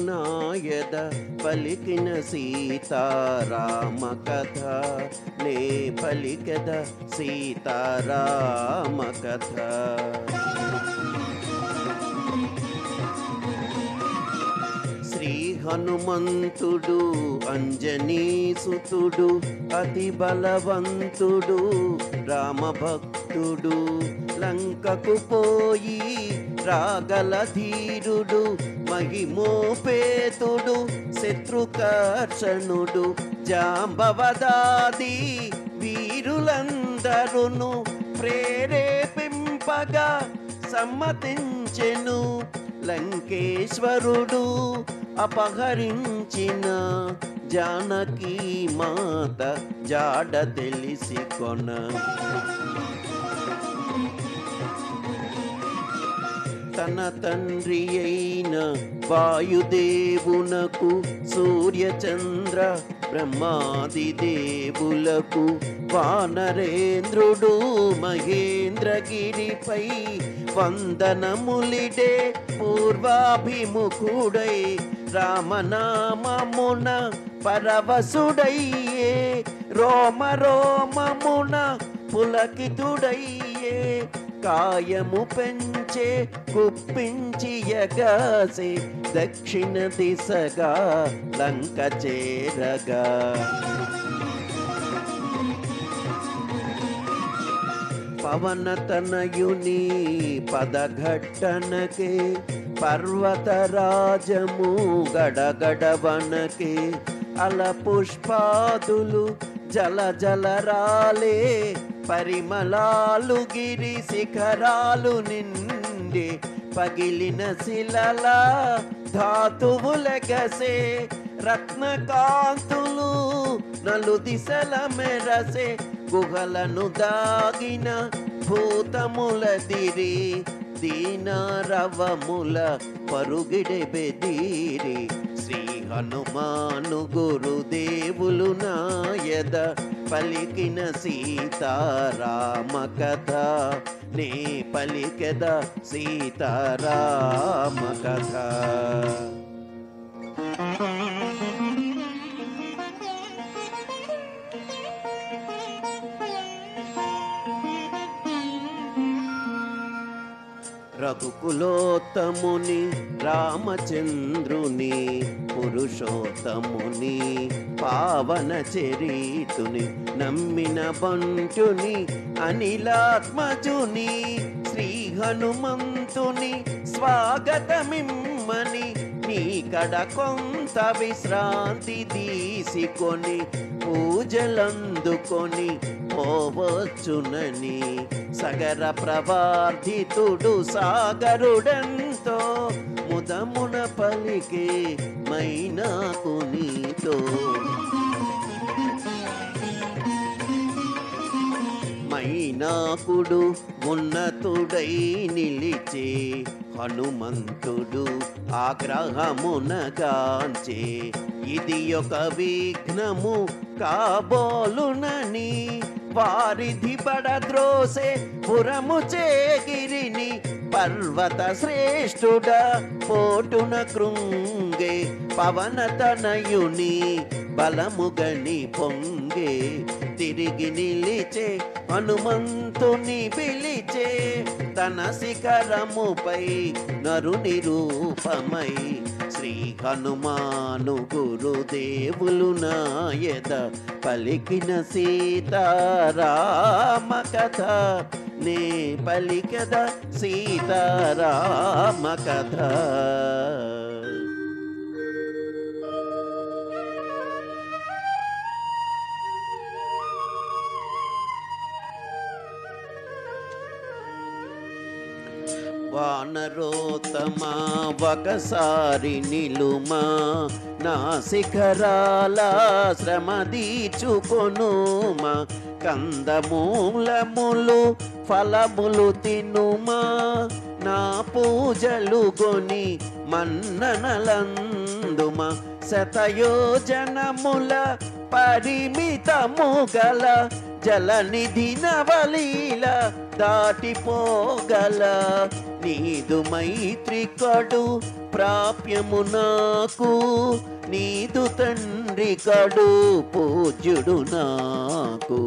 నాయద పలికిన సీతారామ కథ నే పలికద సీతారామ కథ. శ్రీ హనుమంతుడు అంజనీసుతుడు అతి బలవంతుడు రామభక్తుడు లంకకు పోయి రాగల ధీరుడు మహిమోపేతుడు శత్రుకర్షణుడు జాంబవదాది వీరులందరును ప్రేరేపింపగా సమ్మతించెను. లంకేశ్వరుడు అపహరించిన జానకీ మాత జాడ తెలిసి కొన. తన తండ్రి అయిన వాయుదేవునకు సూర్యచంద్ర బ్రహ్మాది దేవులకు వానరేంద్రుడు మహేంద్రగిరిపై వందనములిడే పూర్వాభిముఖుడై రామనామమున పరవశుడయ్యే రోమ రోమమున పులకితుడయ్యే కాయము పెంచే కుప్పించి ఎగసే దక్షిణ దిశగా లంక చేరగా. పవనతనయుని పదఘట్టనకే పర్వతరాజము గడగడవనకే అల పుష్పాదులు జల జలరాలే పరిమళాలు గిరి శిఖరాలు నిండి పగిలిన శిలల ధాతువులెగసే రత్నకాంతులు నలు దిశల మెరసే గుహలను దాగిన భూతములదిరి దీనారవముల పరుగిడే బెదిరి. శ్రీ హనుమాను గురుదేవులు నాయద పలికిన సీతారామ కథ నే పలికెద సీతారామ కథ. రఘుకులోత్తముని రామచంద్రుని పురుషోత్తముని పావన చరితుని నమ్మిన బంటుని అనిలాత్మజుని శ్రీ హనుమంతుని స్వాగతమిమ్మని నీ కడ కొంత విశ్రాంతి తీసుకొని పూజలందుకొని పోవచ్చునని సగర ప్రవార్ధితుడు సాగరుడంతో ముదమున పలికే మైనాకు నీతో. మైనాకుడు ఉన్నతుడై నిలిచే హనుమంతుడు ఆగ్రహమునగాంచే ఇది ఒక విఘ్నము కాబోలునని వారిధి పడద్రోసే పురము చేగిరిని పర్వత శ్రేష్ఠుడ పోటున కృంగే పవనతనయుని బలముగని పొంగే తిరిగి నిలిచే హనుమంతుని పిలిచే తన శిఖరముపై నరుని రూపమై. శ్రీ హనుమాను గురుదేవులు నాయద పలికిన సీతారామ కథ నే పలికద సీతారామ కథ. వానరోత్తమా ఒకసారి నిలుమా నా శిఖరాల శ్రమ దీచుకొనుమా కందమూలములు ఫలములు తినుమా నా పూజలు గొని మన్ననలందుమా శతయోజనముల పరిమితము గల జలనిధి నవలీల దాటిపోగల నీదు మైత్రి కడు ప్రాప్యము నాకు నీదు తండ్రి కడు పూజ్యుడు నాకు